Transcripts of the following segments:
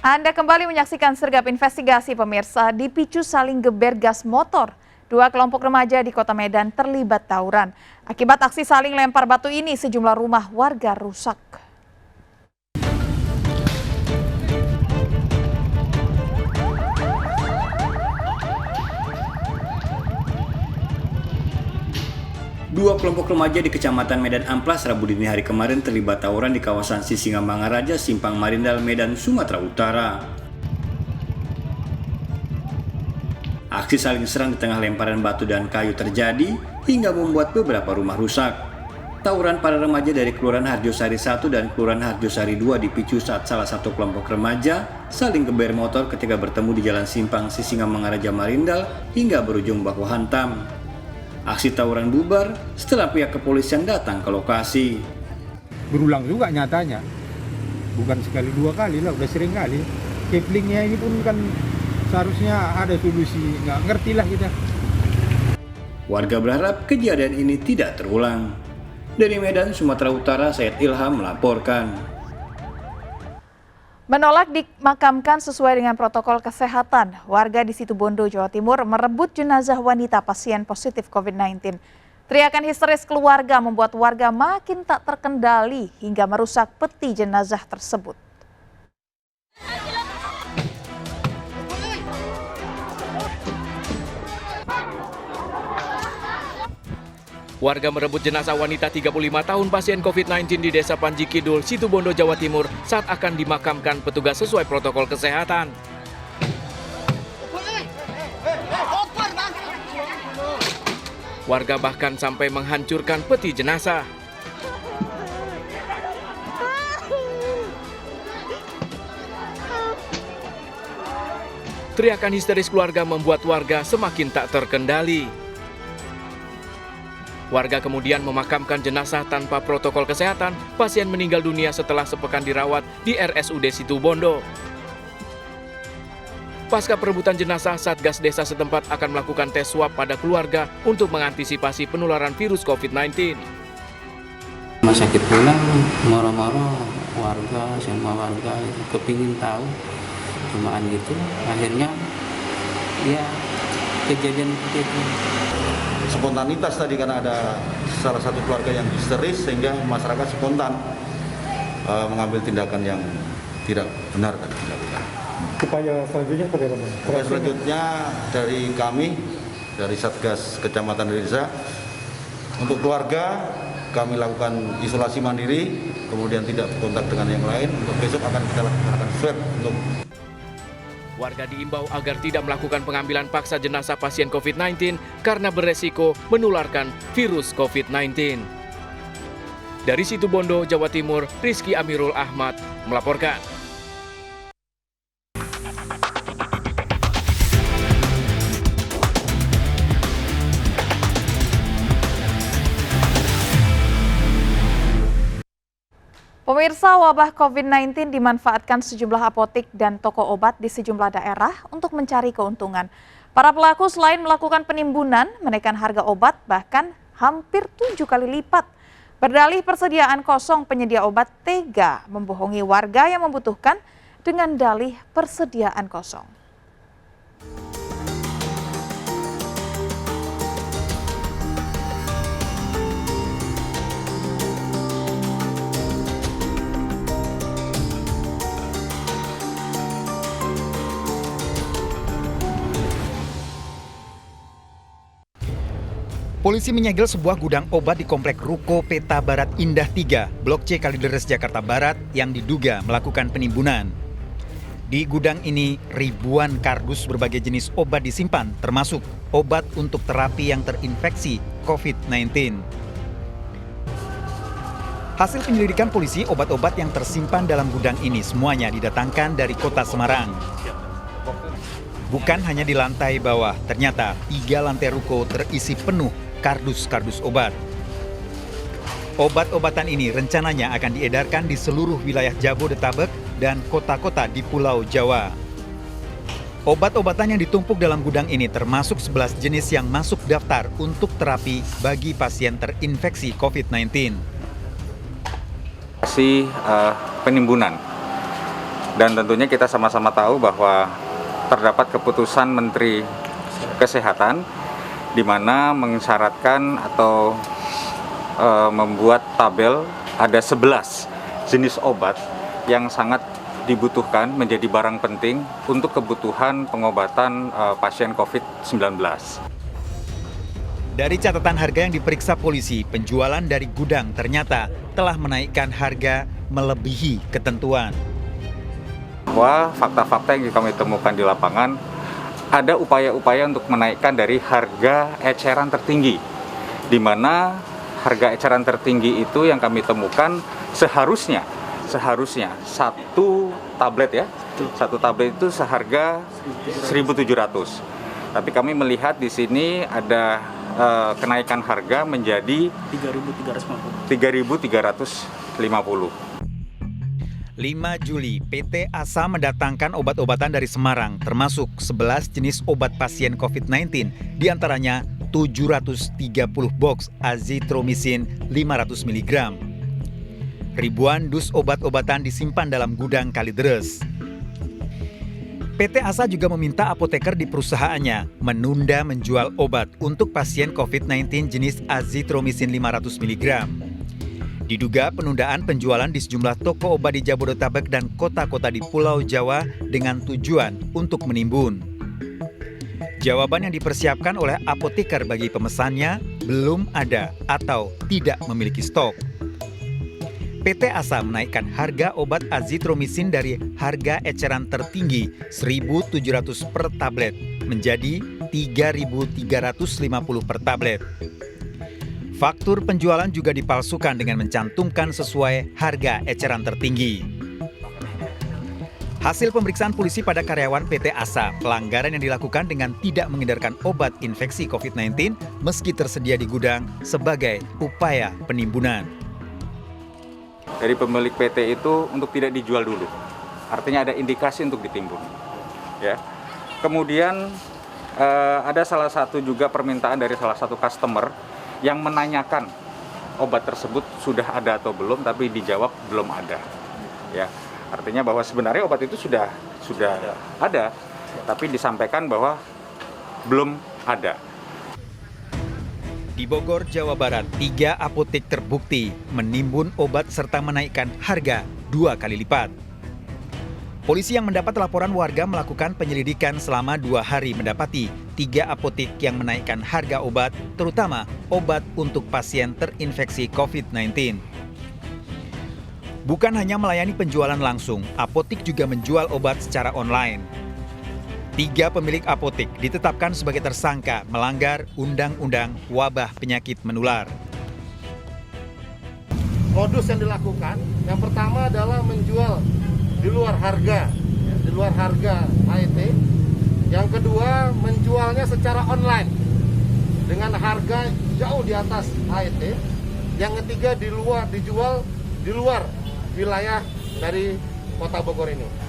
Anda kembali menyaksikan Sergap Investigasi pemirsa. Dipicu saling geber gas motor, dua kelompok remaja di Kota Medan terlibat tawuran. Akibat aksi saling lempar batu ini, sejumlah rumah warga rusak. Dua kelompok remaja di Kecamatan Medan Amplas Rabu dini hari kemarin terlibat tawuran di kawasan Sisingamangaraja, Simpang Marindal, Medan, Sumatera Utara. Aksi saling serang di tengah lemparan batu dan kayu terjadi hingga membuat beberapa rumah rusak. Tawuran para remaja dari Kelurahan Harjosari 1 dan Kelurahan Harjosari 2 dipicu saat salah satu kelompok remaja saling geber motor ketika bertemu di Jalan Simpang Sisingamangaraja Marindal hingga berujung baku hantam. Aksi tawuran bubar setelah pihak kepolisian datang ke lokasi. Berulang juga nyatanya, bukan sekali dua kali lah, udah sering kali. Keplingnya ini pun kan seharusnya ada solusi, nggak ngerti lah kita. Warga berharap kejadian ini tidak terulang. Dari Medan, Sumatera Utara, Said Ilham melaporkan. Menolak dimakamkan sesuai dengan protokol kesehatan, warga di Situbondo, Jawa Timur merebut jenazah wanita pasien positif COVID-19. Teriakan histeris keluarga membuat warga makin tak terkendali hingga merusak peti jenazah tersebut. Warga merebut jenazah wanita 35 tahun pasien COVID-19 di Desa Panji Kidul, Situbondo, Jawa Timur saat akan dimakamkan petugas sesuai protokol kesehatan. Warga bahkan sampai menghancurkan peti jenazah. Teriakan histeris keluarga membuat warga semakin tak terkendali. Warga kemudian memakamkan jenazah tanpa protokol kesehatan. Pasien meninggal dunia setelah sepekan dirawat di RSUD Situbondo. Pasca perebutan jenazah, Satgas Desa setempat akan melakukan tes swab pada keluarga untuk mengantisipasi penularan virus COVID-19. Rumah sakit pulang, moro-moro warga, semua warga kepingin tahu, cumaan gitu. Akhirnya ya kejadian seperti itu. Spontanitas tadi karena ada salah satu keluarga yang histeris sehingga masyarakat spontan mengambil tindakan yang tidak benar tadi dilakukan. Upaya selanjutnya seperti apa? Upaya selanjutnya dari kami, dari Satgas Kecamatan Desa, untuk keluarga kami lakukan isolasi mandiri, kemudian tidak berkontak dengan yang lain. Untuk besok akan kita lakukan swab untuk Warga diimbau agar tidak melakukan pengambilan paksa jenazah pasien COVID-19 karena beresiko menularkan virus COVID-19. Dari Situbondo, Jawa Timur, Rizky Amirul Ahmad melaporkan. Pemirsa, wabah COVID-19 dimanfaatkan sejumlah apotik dan toko obat di sejumlah daerah untuk mencari keuntungan. Para pelaku selain melakukan penimbunan, menaikkan harga obat bahkan hampir 7 kali lipat. Berdalih persediaan kosong, penyedia obat tega membohongi warga yang membutuhkan dengan dalih persediaan kosong. Polisi menyegel sebuah gudang obat di Komplek Ruko Peta Barat Indah 3, Blok C Kalideres, Jakarta Barat yang diduga melakukan penimbunan. Di gudang ini ribuan kardus berbagai jenis obat disimpan, termasuk obat untuk terapi yang terinfeksi COVID-19. Hasil penyelidikan polisi, obat-obat yang tersimpan dalam gudang ini semuanya didatangkan dari kota Semarang. Bukan hanya di lantai bawah, ternyata 3 lantai ruko terisi penuh kardus-kardus obat. Obat-obatan ini rencananya akan diedarkan di seluruh wilayah Jabodetabek dan kota-kota di Pulau Jawa. Obat-obatan yang ditumpuk dalam gudang ini termasuk 11 jenis yang masuk daftar untuk terapi bagi pasien terinfeksi COVID-19. Penimbunan Dan tentunya kita sama-sama tahu bahwa terdapat keputusan Menteri Kesehatan di mana mensyaratkan atau membuat tabel ada 11 jenis obat yang sangat dibutuhkan menjadi barang penting untuk kebutuhan pengobatan pasien COVID-19. Dari catatan harga yang diperiksa polisi, penjualan dari gudang ternyata telah menaikkan harga melebihi ketentuan. Bahwa fakta-fakta yang kami temukan di lapangan, ada upaya-upaya untuk menaikkan dari harga eceran tertinggi, di mana harga eceran tertinggi itu yang kami temukan seharusnya satu tablet itu seharga 1.700. Tapi kami melihat di sini ada kenaikan harga menjadi 3.350. 5 Juli, PT ASA mendatangkan obat-obatan dari Semarang, termasuk 11 jenis obat pasien COVID-19, diantaranya 730 box azitromisin 500 mg. Ribuan dus obat-obatan disimpan dalam gudang Kalideres. PT ASA juga meminta apoteker di perusahaannya menunda menjual obat untuk pasien COVID-19 jenis azitromisin 500 mg. Diduga penundaan penjualan di sejumlah toko obat di Jabodetabek dan kota-kota di Pulau Jawa dengan tujuan untuk menimbun. Jawaban yang dipersiapkan oleh apoteker bagi pemesannya belum ada atau tidak memiliki stok. PT ASA menaikkan harga obat azitromisin dari harga eceran tertinggi 1.700 per tablet menjadi 3.350 per tablet. Faktur penjualan juga dipalsukan dengan mencantumkan sesuai harga eceran tertinggi. Hasil pemeriksaan polisi pada karyawan PT ASA, pelanggaran yang dilakukan dengan tidak mengedarkan obat infeksi COVID-19 meski tersedia di gudang sebagai upaya penimbunan. Dari pemilik PT itu untuk tidak dijual dulu, artinya ada indikasi untuk ditimbun. Ya. Kemudian ada salah satu juga permintaan dari salah satu customer yang menanyakan obat tersebut sudah ada atau belum, tapi dijawab belum ada. Ya, artinya bahwa sebenarnya obat itu sudah ada, tapi disampaikan bahwa belum ada. Di Bogor, Jawa Barat, 3 apotek terbukti menimbun obat serta menaikkan harga 2 kali lipat. Polisi yang mendapat laporan warga melakukan penyelidikan selama 2 hari mendapati 3 apotek yang menaikkan harga obat, terutama obat untuk pasien terinfeksi COVID-19. Bukan hanya melayani penjualan langsung, apotek juga menjual obat secara online. 3 pemilik apotek ditetapkan sebagai tersangka melanggar Undang-Undang Wabah Penyakit Menular. Modus yang dilakukan, yang pertama adalah menjual di luar harga HET. Yang kedua, menjualnya secara online dengan harga jauh di atas HET. Yang ketiga, dijual di luar wilayah dari Kota Bogor ini.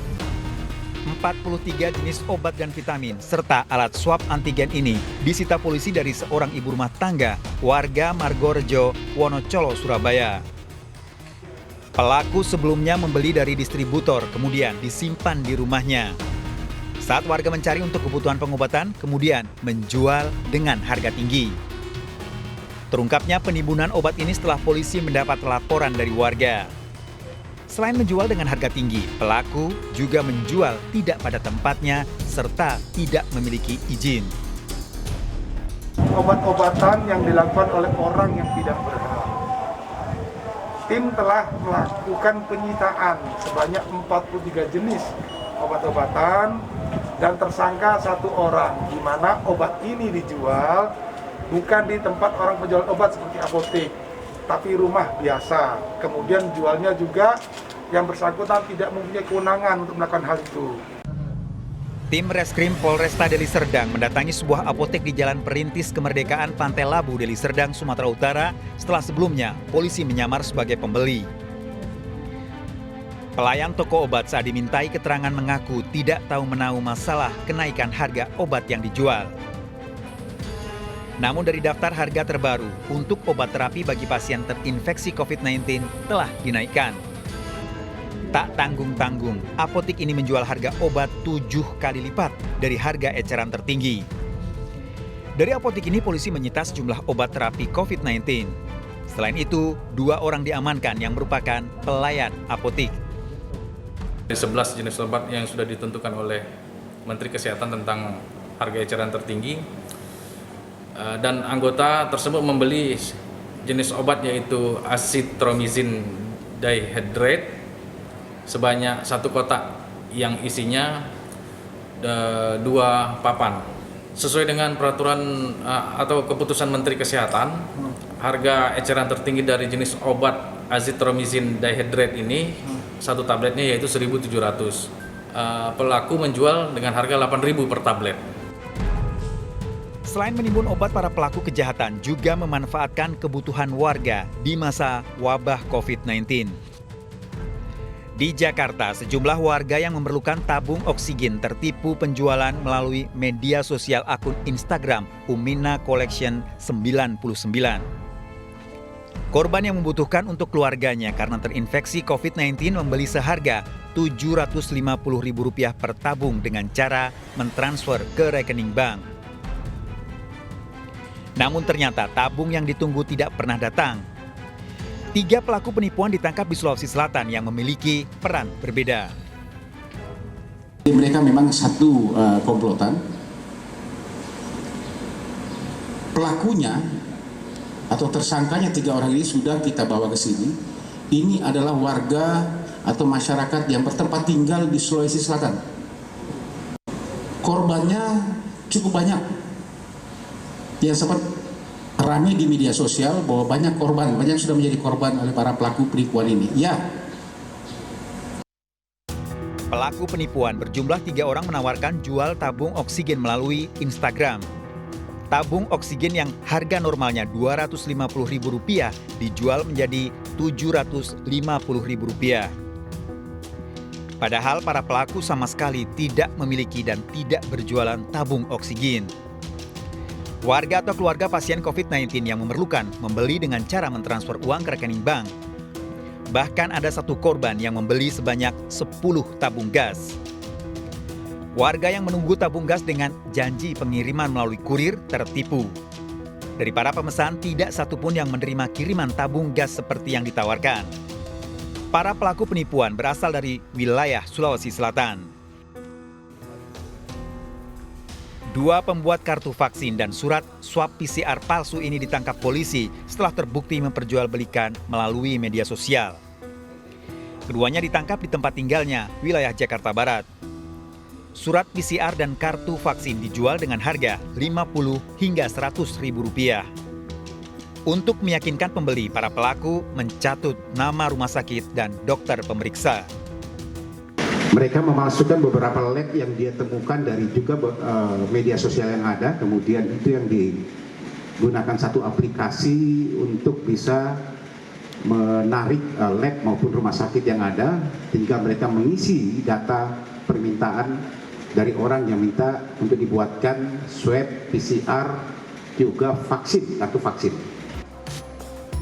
43 jenis obat dan vitamin serta alat swab antigen ini disita polisi dari seorang ibu rumah tangga warga Margorejo, Wonocolo, Surabaya. Pelaku sebelumnya membeli dari distributor, kemudian disimpan di rumahnya. Saat warga mencari untuk kebutuhan pengobatan, kemudian menjual dengan harga tinggi. Terungkapnya penimbunan obat ini setelah polisi mendapat laporan dari warga. Selain menjual dengan harga tinggi, pelaku juga menjual tidak pada tempatnya serta tidak memiliki izin. Obat-obatan yang dilakukan oleh orang yang tidak berhak. Tim telah melakukan penyitaan sebanyak 43 jenis obat-obatan dan tersangka 1 orang, di mana obat ini dijual bukan di tempat orang penjual obat seperti apotek, tapi rumah biasa. Kemudian jualnya juga yang bersangkutan tidak mempunyai kewenangan untuk melakukan hal itu. Tim Reskrim Polresta Deli Serdang mendatangi sebuah apotek di Jalan Perintis Kemerdekaan Pantai Labu, Deli Serdang, Sumatera Utara setelah sebelumnya polisi menyamar sebagai pembeli. Pelayan toko obat saat dimintai keterangan mengaku tidak tahu menahu masalah kenaikan harga obat yang dijual. Namun dari daftar harga terbaru untuk obat terapi bagi pasien terinfeksi COVID-19 telah dinaikkan. Tak tanggung-tanggung, apotik ini menjual harga obat 7 kali lipat dari harga eceran tertinggi. Dari apotik ini, polisi menyita sejumlah obat terapi COVID-19. Selain itu, 2 orang diamankan yang merupakan pelayan apotik. 11 jenis obat yang sudah ditentukan oleh Menteri Kesehatan tentang harga eceran tertinggi, dan anggota tersebut membeli jenis obat yaitu azithromycin dihydrate sebanyak 1 kotak yang isinya 2 papan. Sesuai dengan peraturan atau keputusan Menteri Kesehatan, harga eceran tertinggi dari jenis obat azithromycin dihydrate ini 1 tabletnya yaitu 1.700. Pelaku menjual dengan harga 8.000 per tablet. Selain menimbun obat, para pelaku kejahatan juga memanfaatkan kebutuhan warga di masa wabah COVID-19. Di Jakarta, sejumlah warga yang memerlukan tabung oksigen tertipu penjualan melalui media sosial akun Instagram Umina Collection 99. Korban yang membutuhkan untuk keluarganya karena terinfeksi COVID-19 membeli seharga Rp750.000 per tabung dengan cara mentransfer ke rekening bank. Namun ternyata tabung yang ditunggu tidak pernah datang. 3 pelaku penipuan ditangkap di Sulawesi Selatan yang memiliki peran berbeda. Mereka memang satu komplotan. Pelakunya atau tersangkanya 3 orang ini sudah kita bawa ke sini. Ini adalah warga atau masyarakat yang bertempat tinggal di Sulawesi Selatan. Korbannya cukup banyak. Yang sempat ramai di media sosial bahwa banyak sudah menjadi korban oleh para pelaku penipuan ini. Ya. Pelaku penipuan berjumlah 3 orang menawarkan jual tabung oksigen melalui Instagram. Tabung oksigen yang harga normalnya Rp250.000 dijual menjadi Rp750.000. Padahal para pelaku sama sekali tidak memiliki dan tidak berjualan tabung oksigen. Warga atau keluarga pasien COVID-19 yang memerlukan membeli dengan cara mentransfer uang ke rekening bank. Bahkan ada 1 korban yang membeli sebanyak 10 tabung gas. Warga yang menunggu tabung gas dengan janji pengiriman melalui kurir tertipu. Dari para pemesan, tidak satupun yang menerima kiriman tabung gas seperti yang ditawarkan. Para pelaku penipuan berasal dari wilayah Sulawesi Selatan. 2 pembuat kartu vaksin dan surat swab PCR palsu ini ditangkap polisi setelah terbukti memperjualbelikan melalui media sosial. Keduanya ditangkap di tempat tinggalnya, wilayah Jakarta Barat. Surat PCR dan kartu vaksin dijual dengan harga Rp50 hingga Rp100.000. Untuk meyakinkan pembeli, para pelaku mencatut nama rumah sakit dan dokter pemeriksa. Mereka memasukkan beberapa lab yang dia temukan dari juga media sosial yang ada, kemudian itu yang digunakan satu aplikasi untuk bisa menarik lab maupun rumah sakit yang ada, hingga mereka mengisi data permintaan dari orang yang minta untuk dibuatkan swab, PCR, juga vaksin, kartu vaksin.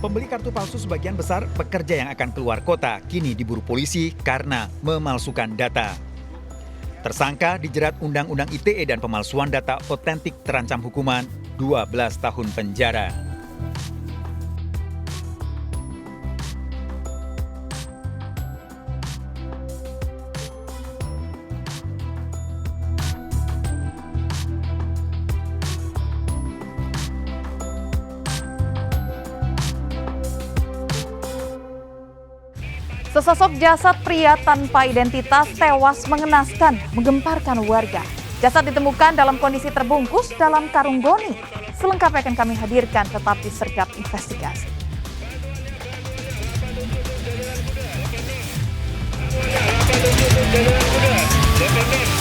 Pembeli kartu palsu sebagian besar pekerja yang akan keluar kota kini diburu polisi karena memalsukan data. Tersangka dijerat Undang-Undang ITE dan pemalsuan data otentik terancam hukuman 12 tahun penjara. Sesosok jasad pria tanpa identitas tewas mengenaskan, menggemparkan warga. Jasad ditemukan dalam kondisi terbungkus dalam karung goni. Selengkapnya akan kami hadirkan, tetap di Sergap Investigasi. Muda.